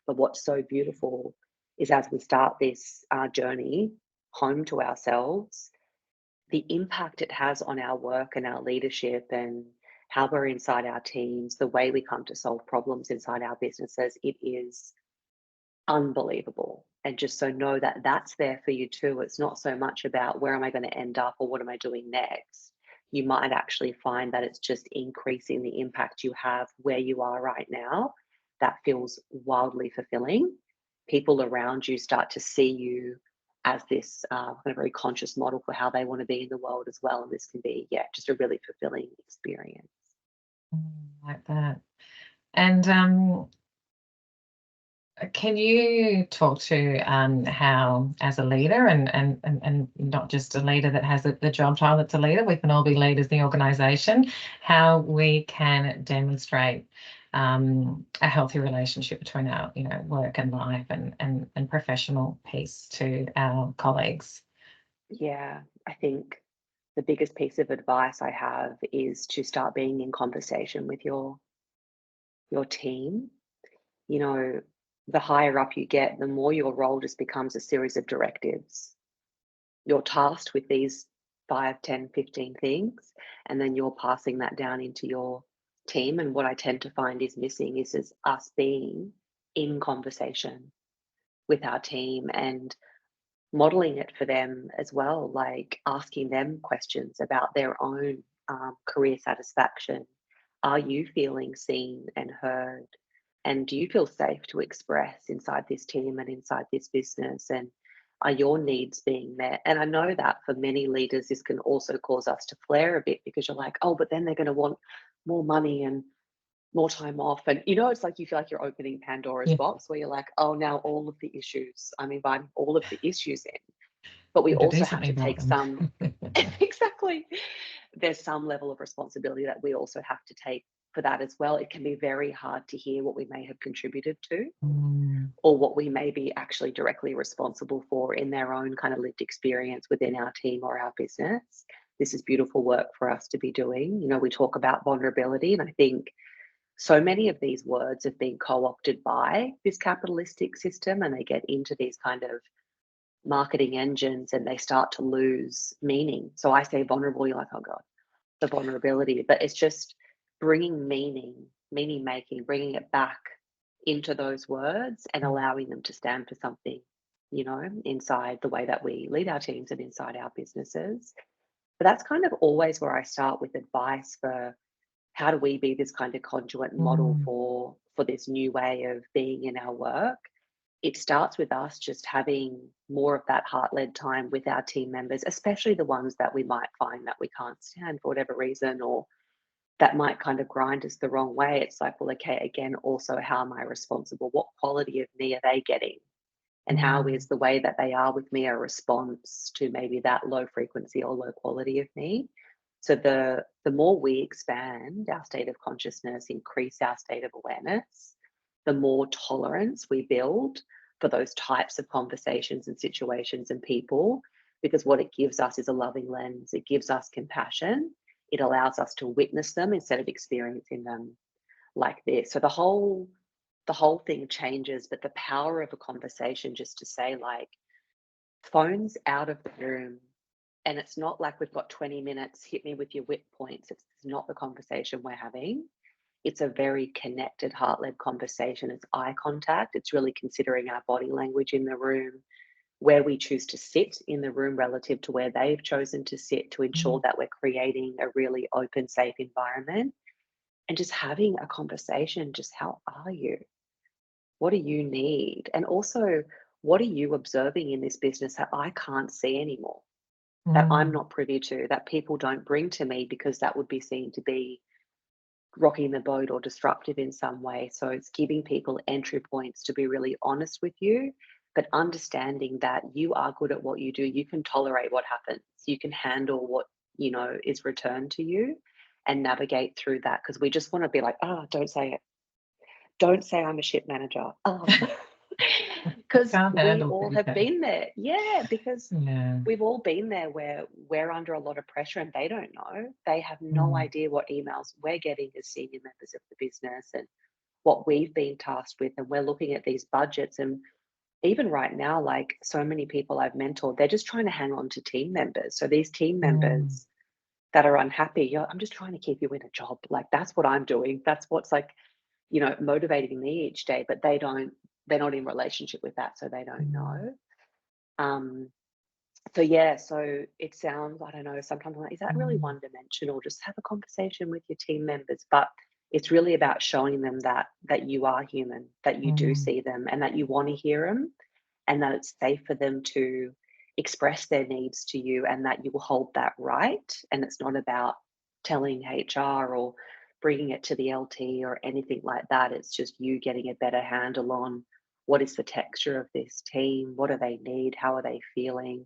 Speaker 2: But what's so beautiful is as we start this journey home to ourselves, the impact it has on our work and our leadership and how we're inside our teams, the way we come to solve problems inside our businesses, it is unbelievable. And just so know that that's there for you too. It's not so much about where am I going to end up or what am I doing next. You might actually find that it's just increasing the impact you have where you are right now. That feels wildly fulfilling. People around you start to see you as this kind of very conscious model for how they want to be in the world as well. And this can be, just a really fulfilling experience.
Speaker 1: Like that. And can you talk to how, as a leader, and not just a leader that has the job title that's a leader, we can all be leaders in the organisation, how we can demonstrate a healthy relationship between our work and life and professional peace to our colleagues?
Speaker 2: Yeah, I think the biggest piece of advice I have is to start being in conversation with your team. You know, the higher up you get, the more your role just becomes a series of directives. You're tasked with these 5, 10, 15 things, and then you're passing that down into your team. And what I tend to find is missing is us being in conversation with our team and modeling it for them as well, like asking them questions about their own career satisfaction. Are you feeling seen and heard? And do you feel safe to express inside this team and inside this business? And are your needs being met? And I know that for many leaders, this can also cause us to flare a bit, because you're like, oh, but then they're going to want more money and more time off. And it's like you feel like you're opening Pandora's
Speaker 1: Yeah,
Speaker 2: box, where you're like, oh, now all of the issues, I'm inviting all of the issues in. But we
Speaker 1: to do
Speaker 2: also have
Speaker 1: something
Speaker 2: to
Speaker 1: about
Speaker 2: take
Speaker 1: them.
Speaker 2: some, exactly. There's some level of responsibility that we also have to take for that as well. It can be very hard to hear what we may have contributed to,
Speaker 1: Mm.
Speaker 2: or what we may be actually directly responsible for in their own kind of lived experience within our team or our business. This is beautiful work for us to be doing. We talk about vulnerability, and I think so many of these words have been co-opted by this capitalistic system, and they get into these kind of marketing engines and they start to lose meaning. So I say vulnerable, you're like, oh God, the vulnerability. But it's just bringing meaning making, bringing it back into those words and allowing them to stand for something, inside the way that we lead our teams and inside our businesses. But that's kind of always where I start with advice for how do we be this kind of conduit and model
Speaker 1: Mm.
Speaker 2: for this new way of being in our work. It starts with us just having more of that heart-led time with our team members, especially the ones that we might find that we can't stand for whatever reason, or that might kind of grind us the wrong way. It's like, well, okay, again, also, how am I responsible? What quality of me are they getting? And how
Speaker 1: Mm.
Speaker 2: is the way that they are with me a response to maybe that low frequency or low quality of me? So the more we expand our state of consciousness, increase our state of awareness, the more tolerance we build for those types of conversations and situations and people, because what it gives us is a loving lens. It gives us compassion. It allows us to witness them instead of experiencing them like this. So the whole thing changes, but the power of a conversation, just to say, like, phones out of the room. And it's not like we've got 20 minutes, hit me with your whip points. It's not the conversation we're having. It's a very connected, heart-led conversation. It's eye contact. It's really considering our body language in the room, where we choose to sit in the room relative to where they've chosen to sit, to ensure
Speaker 1: Mm.
Speaker 2: that we're creating a really open, safe environment. And just having a conversation, just how are you? What do you need? And also, what are you observing in this business that I can't see anymore, that I'm
Speaker 1: Mm.
Speaker 2: not privy to, that people don't bring to me because that would be seen to be rocking the boat or disruptive in some way? So it's giving people entry points to be really honest with you, but understanding that you are good at what you do. You can tolerate what happens. You can handle what, is returned to you and navigate through that, because we just want to be like, oh, don't say it. Don't say I'm a ship manager. Oh, because
Speaker 1: Can't
Speaker 2: we
Speaker 1: handle
Speaker 2: all have
Speaker 1: feedback.
Speaker 2: been there. Yeah, because
Speaker 1: Yeah.
Speaker 2: we've all been there where we're under a lot of pressure and they don't know. They have no
Speaker 1: Mm.
Speaker 2: idea what emails we're getting as senior members of the business and what we've been tasked with. And we're looking at these budgets. And even right now, like, so many people I've mentored, they're just trying to hang on to team members. So these team
Speaker 1: Mm.
Speaker 2: members that are unhappy, I'm just trying to keep you in a job. Like, that's what I'm doing. That's what's, like, motivating me each day, but they're not in relationship with that, so they don't
Speaker 1: Mm.
Speaker 2: know. Um, so yeah, so it sounds, I don't know, sometimes I'm like, is that really
Speaker 1: Mm.
Speaker 2: one dimensional? Just have a conversation with your team members. But it's really about showing them that you are human, that you do
Speaker 1: Mm.
Speaker 2: see them and that you want to hear them, and that it's safe for them to express their needs to you, and that you will hold that right. And it's not about telling HR or bringing it to the LT or anything like that. It's just you getting a better handle on what is the texture of this team, what do they need, how are they feeling.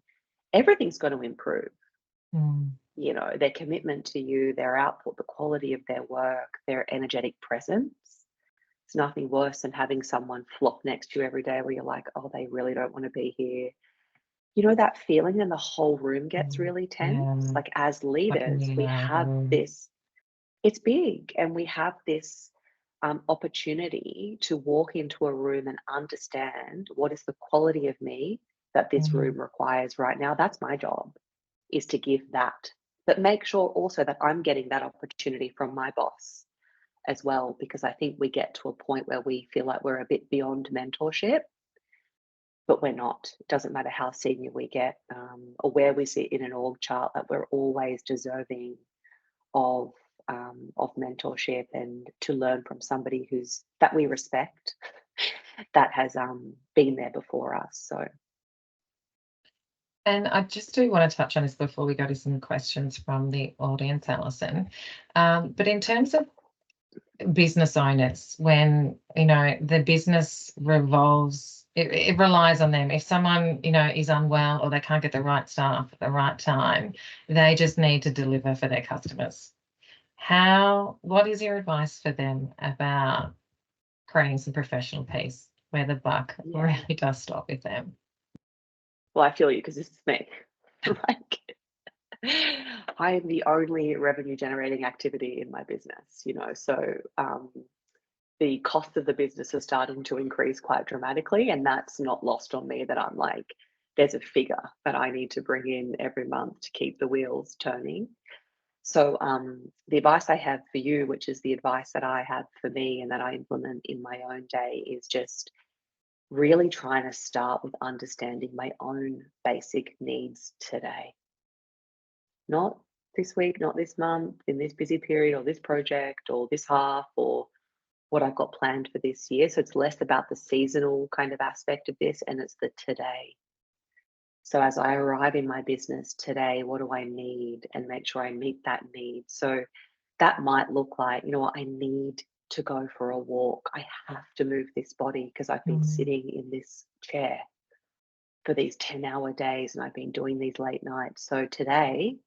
Speaker 2: Everything's going to improve.
Speaker 1: Mm.
Speaker 2: Their commitment to you, their output, the quality of their work, their energetic presence. It's nothing worse than having someone flop next to you every day where you're like, oh, they really don't want to be here. That feeling, and the whole room gets
Speaker 1: Mm.
Speaker 2: really tense.
Speaker 1: Yeah.
Speaker 2: Like, as
Speaker 1: I can
Speaker 2: leaders,
Speaker 1: really
Speaker 2: we
Speaker 1: know what
Speaker 2: have
Speaker 1: you mean.
Speaker 2: this, it's big, and we have this opportunity to walk into a room and understand what is the quality of me that this
Speaker 1: Mm.
Speaker 2: room requires right now. That's my job, is to give that, but make sure also that I'm getting that opportunity from my boss as well, because I think we get to a point where we feel like we're a bit beyond mentorship, but we're not. It doesn't matter how senior we get, or where we sit in an org chart, that we're always deserving of of mentorship and to learn from somebody that we respect, that has been there before us. So
Speaker 1: And I just do want to touch on this before we go to some questions from the audience, Alison. But in terms of business owners, when the business revolves, it relies on them. If someone is unwell or they can't get the right staff at the right time, they just need to deliver for their customers. What is your advice for them about creating some professional peace where the buck
Speaker 2: yeah,
Speaker 1: really does stop with them?
Speaker 2: well, I feel you, because this is me. Like, I am the only revenue generating activity in my business, so the cost of the business is starting to increase quite dramatically, and that's not lost on me, that I'm like, there's a figure that I need to bring in every month to keep the wheels turning. So the advice I have for you, which is the advice that I have for me and that I implement in my own day, is just really trying to start with understanding my own basic needs today. Not this week, not this month, in this busy period, or this project, or this half, or what I've got planned for this year. So it's less about the seasonal kind of aspect of this, and it's the today. So as I arrive in my business today, what do I need? And make sure I meet that need. So that might look like, you know what, I need to go for a walk. I have to move this body because I've been
Speaker 1: Mm.
Speaker 2: sitting in this chair for these 10-hour days and I've been doing these late nights. So today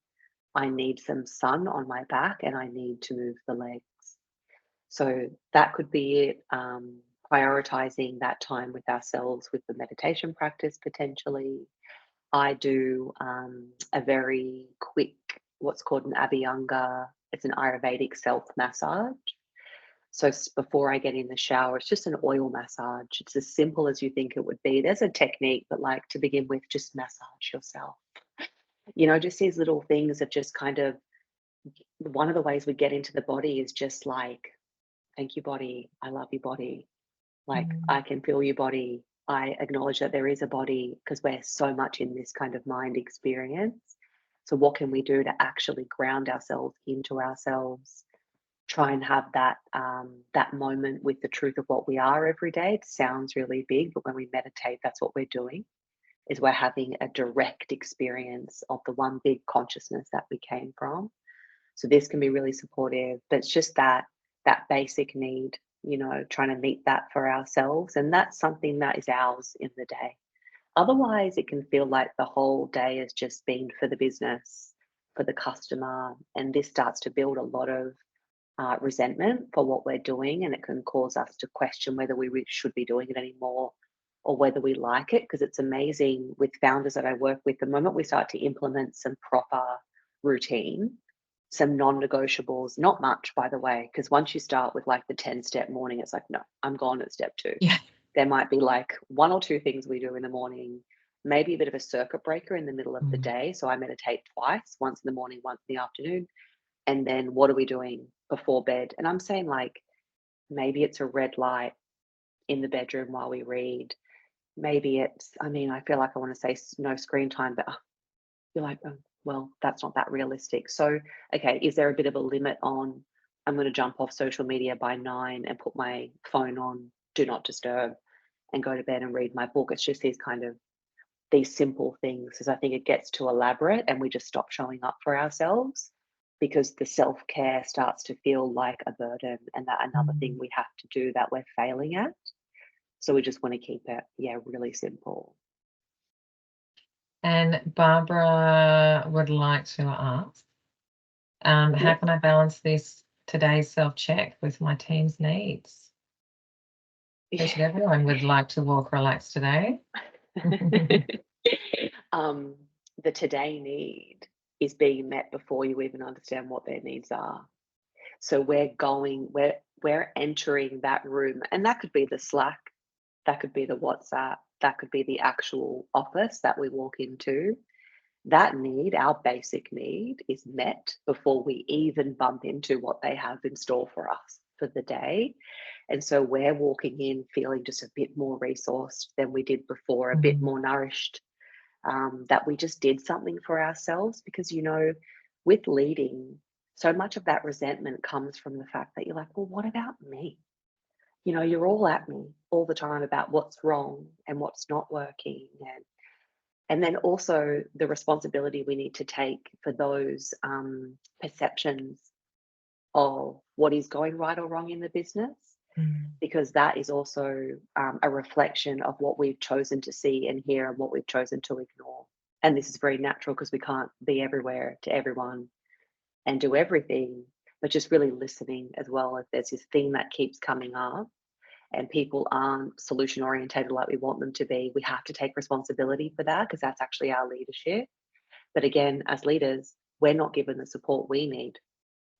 Speaker 2: I need some sun on my back and I need to move the legs. So that could be it. Prioritizing that time with ourselves with the meditation practice potentially. I do a very quick, what's called an Abhyanga. It's an Ayurvedic self massage. So before I get in the shower, it's just an oil massage. It's as simple as you think it would be. There's a technique, but like to begin with, just massage yourself. You know, just these little things of just kind of one of the ways we get into the body is just like, thank you, body. I love you, body. Like,
Speaker 1: Mm.
Speaker 2: I can feel your body. I acknowledge that there is a body because we're so much in this kind of mind experience. So, what can we do to actually ground ourselves into ourselves? Try and have that moment with the truth of what we are every day. It sounds really big, but when we meditate, that's what we're doing. Is we're having a direct experience of the one big consciousness that we came from. So this can be really supportive, but it's just that basic need, you know, trying to meet that for ourselves. And that's something that is ours in the day. Otherwise, it can feel like the whole day has just been for the business, for the customer. And this starts to build a lot of resentment for what we're doing. And it can cause us to question whether we should be doing it anymore or whether we like it. Because it's amazing with founders that I work with, the moment we start to implement some proper routine, some non-negotiables, not much, by the way, because once you start with like the 10-step morning, it's like, no, I'm gone at step 2.
Speaker 1: Yeah.
Speaker 2: There might be like 1 or 2 things we do in the morning, maybe a bit of a circuit breaker in the middle of the
Speaker 1: Mm.
Speaker 2: day. So I meditate twice, once in the morning, once in the afternoon. And then what are we doing before bed? And I'm saying like maybe it's a red light in the bedroom while we read. Maybe it's, I mean, I feel like I want to say no screen time, but you're like, oh, well, that's not that realistic. So, okay, is there a bit of a limit on I'm going to jump off social media by 9 and put my phone on do not disturb and go to bed and read my book? It's just these simple things, because I think it gets too elaborate and we just stop showing up for ourselves because the self-care starts to feel like a burden and that another thing
Speaker 1: Mm.
Speaker 2: we have to do that we're failing at. So we just want to keep it, really simple.
Speaker 1: And Barbara would like to ask, how
Speaker 2: Yep.
Speaker 1: can I balance this today's self-check with my team's needs? Appreciate everyone would like to walk relax today.
Speaker 2: um, the today need is being met before you even understand what their needs are. So we're entering that room, and that could be the Slack, that could be the WhatsApp, that could be the actual office that we walk into. That need, our basic need, is met before we even bump into what they have in store for us for the day. And so we're walking in feeling just a bit more resourced than we did before, a bit
Speaker 1: Mm.
Speaker 2: more nourished, that we just did something for ourselves. Because, you know, with leading, so much of that resentment comes from the fact that you're like, well, what about me? You know, you're all at me all the time about what's wrong and what's not working. And then also the responsibility we need to take for those perceptions of what is going right or wrong in the business,
Speaker 1: Mm.
Speaker 2: because that is also a reflection of what we've chosen to see and hear and what we've chosen to ignore. And this is very natural because we can't be everywhere to everyone and do everything, but just really listening as well. If there's this thing that keeps coming up and people aren't solution orientated like we want them to be, we have to take responsibility for that because that's actually our leadership. But again, as leaders, we're not given the support we need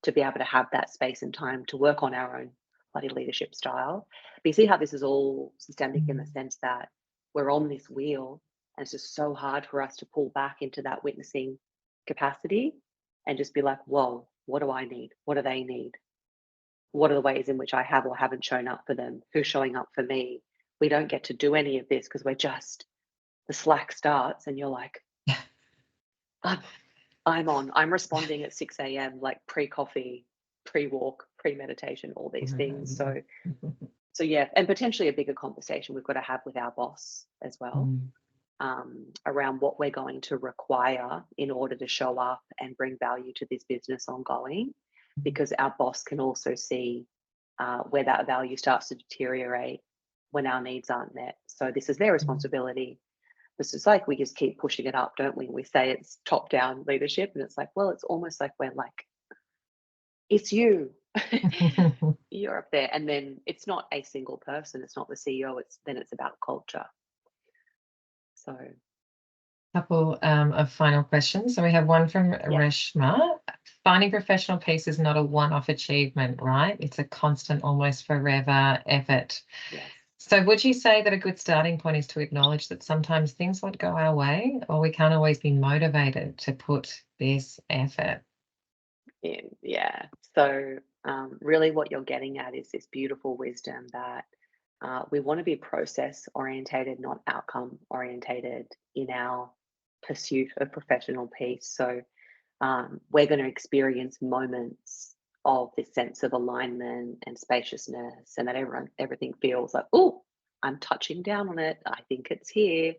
Speaker 2: to be able to have that space and time to work on our own bloody leadership style. But you see how this is all systemic in the
Speaker 1: Mm.
Speaker 2: sense that we're on this wheel and it's just so hard for us to pull back into that witnessing capacity and just be like, whoa, what do I need? What do they need? What are the ways in which I have or haven't shown up for them? Who's showing up for me? We don't get to do any of this because the slack starts and you're like, I'm responding at 6 a.m., like pre-coffee, pre-walk, pre-meditation, all these things. So yeah, and potentially a bigger conversation we've got to have with our boss as well, around what we're going to require in order to show up and bring value to this business ongoing, because our boss can also see where that value starts to deteriorate when our needs aren't met. So this is their responsibility. It's like we just keep pushing it up, don't we? We say it's top-down leadership, and it's like, well, it's almost like we're like, it's you. You're up there. And then it's not a single person, it's not the CEO, it's about culture. So
Speaker 1: couple of final questions. So we have one from Reshma. Finding professional peace is not a one-off achievement, right? It's a constant, almost forever effort.
Speaker 2: yes.
Speaker 1: So would you say that a good starting point is to acknowledge that sometimes things won't go our way, or we can't always be motivated to put this effort
Speaker 2: in? Yeah. So really what you're getting at is this beautiful wisdom that we want to be process orientated, not outcome orientated in our pursuit of professional peace. So we're going to experience moments of this sense of alignment and spaciousness, and that everything feels like, oh, I'm touching down on it. I think it's here.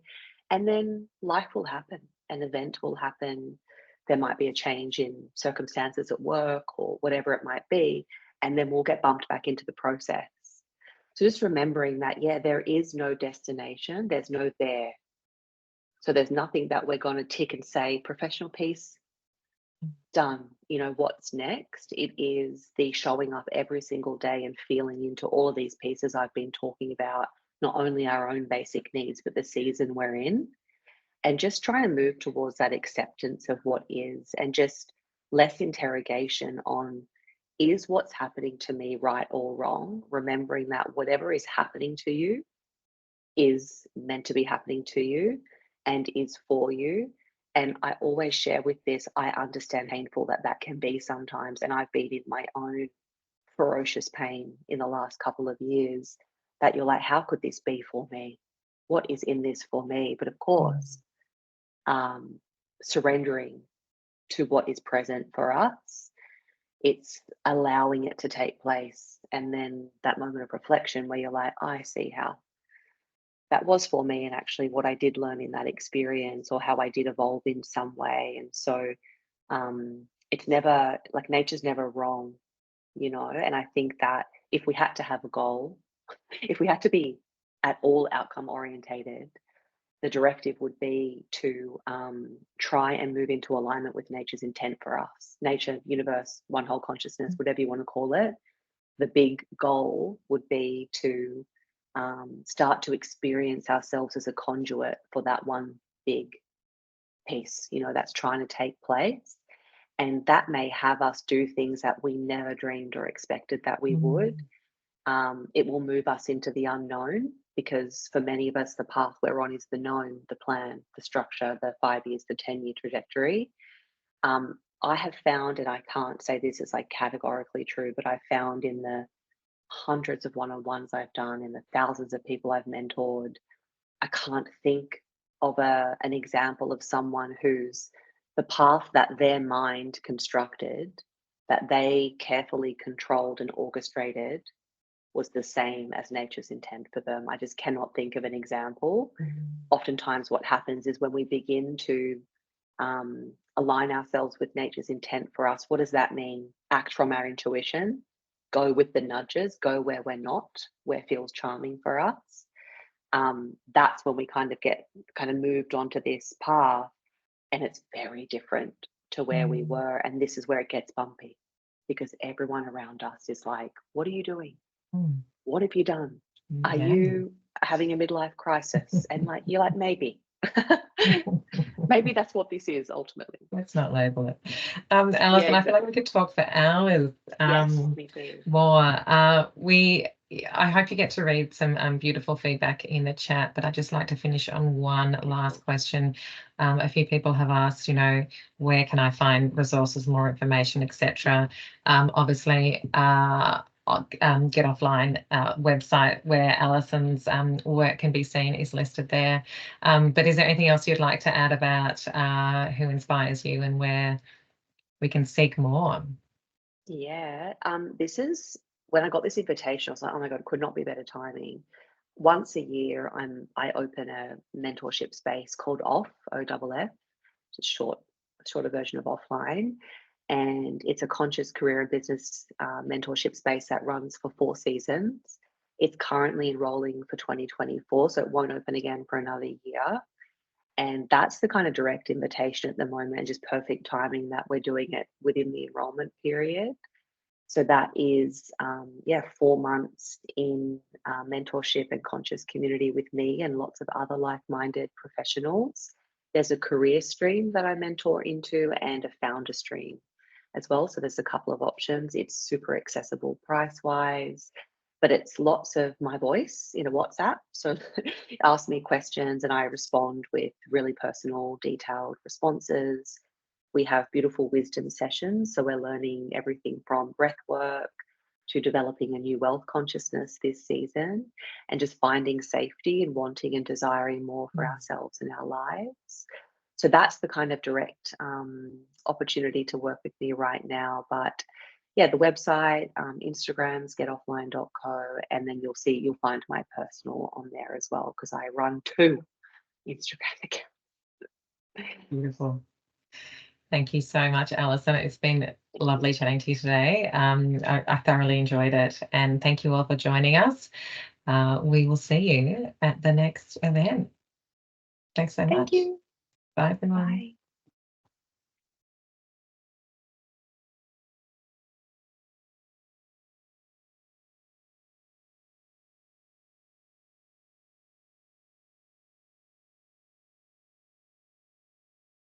Speaker 2: And then life will happen, an event will happen. There might be a change in circumstances at work or whatever it might be, and then we'll get bumped back into the process. So just remembering that, there is no destination, there's no there. So there's nothing that we're going to tick and say, professional peace, done. What's next? It is the showing up every single day and feeling into all of these pieces I've been talking about, not only our own basic needs, but the season we're in, and just trying to move towards that acceptance of what is, and just less interrogation on, is what's happening to me right or wrong? Remembering that whatever is happening to you is meant to be happening to you and is for you. And I always share with this, I understand painful that can be sometimes. And I've been in my own ferocious pain in the last couple of years, that you're like, how could this be for me? What is in this for me? But of course, surrendering to what is present for us, it's allowing it to take place. And then that moment of reflection where you're like, I see how that was for me, and actually what I did learn in that experience, or how I did evolve in some way. And so it's never, like, nature's never wrong, and I think that if we had to have a goal, if we had to be at all outcome orientated, the directive would be to try and move into alignment with nature's intent for us. Nature, universe, one whole consciousness, whatever you want to call it. The big goal would be to start to experience ourselves as a conduit for that one big piece, that's trying to take place. And that may have us do things that we never dreamed or expected that we would. It will move us into the unknown, because for many of us, the path we're on is the known, the plan, the structure, the 5 years, the 10-year trajectory. I have found, and I can't say this is like categorically true, but I found in the hundreds of one-on-ones I've done, in the thousands of people I've mentored, I can't think of an example of someone whose the path that their mind constructed, that they carefully controlled and orchestrated, was the same as nature's intent for them. I just cannot think of an example. Oftentimes what happens is when we begin to align ourselves with nature's intent for us, what does that mean? Act from our intuition, go with the nudges, go where we're not, where feels charming for us. That's when we kind of moved onto this path, and it's very different to where we were. And this is where it gets bumpy, because everyone around us is like, what are you doing? What have you done? Are you having a midlife crisis? And like, you're like, maybe. Maybe that's what this is ultimately.
Speaker 1: Let's not label it. Alison, I feel like we could talk for hours
Speaker 2: yes, me too.
Speaker 1: more. We I hope you get to read some beautiful feedback in the chat, but I'd just like to finish on one last question. A few people have asked, where can I find resources, more information, etc. Obviously, Get Offline website where Alison's work can be seen is listed there. But is there anything else you'd like to add about who inspires you and where we can seek more?
Speaker 2: Yeah, this is when I got this invitation, I was like, oh my God, could not be better timing. Once a year, I open a mentorship space called OFF, it's a shorter version of offline, and it's a conscious career and business mentorship space that runs for 4 seasons. It's currently enrolling for 2024, so it won't open again for another year. And that's the kind of direct invitation at the moment, and just perfect timing that we're doing it within the enrollment period. So that is, 4 months in mentorship and conscious community with me and lots of other like-minded professionals. There's a career stream that I mentor into and a founder stream as well. So there's a couple of options. It's super accessible price-wise, but it's lots of my voice in a WhatsApp. So ask me questions and I respond with really personal, detailed responses. We have beautiful wisdom sessions. So we're learning everything from breath work to developing a new wealth consciousness this season, and just finding safety and wanting and desiring more for ourselves and our lives. So that's the kind of direct opportunity to work with me right now. But yeah, the website, Instagram's getoffline.co, and then you'll find my personal on there as well, because I run 2 Instagram accounts.
Speaker 1: Beautiful. Thank you so much, Alison. It's been lovely chatting to you today. I thoroughly enjoyed it, and thank you all for joining us. We will see you at the next event. Thanks so much.
Speaker 2: Thank you.
Speaker 1: Bye, everyone.
Speaker 2: Bye.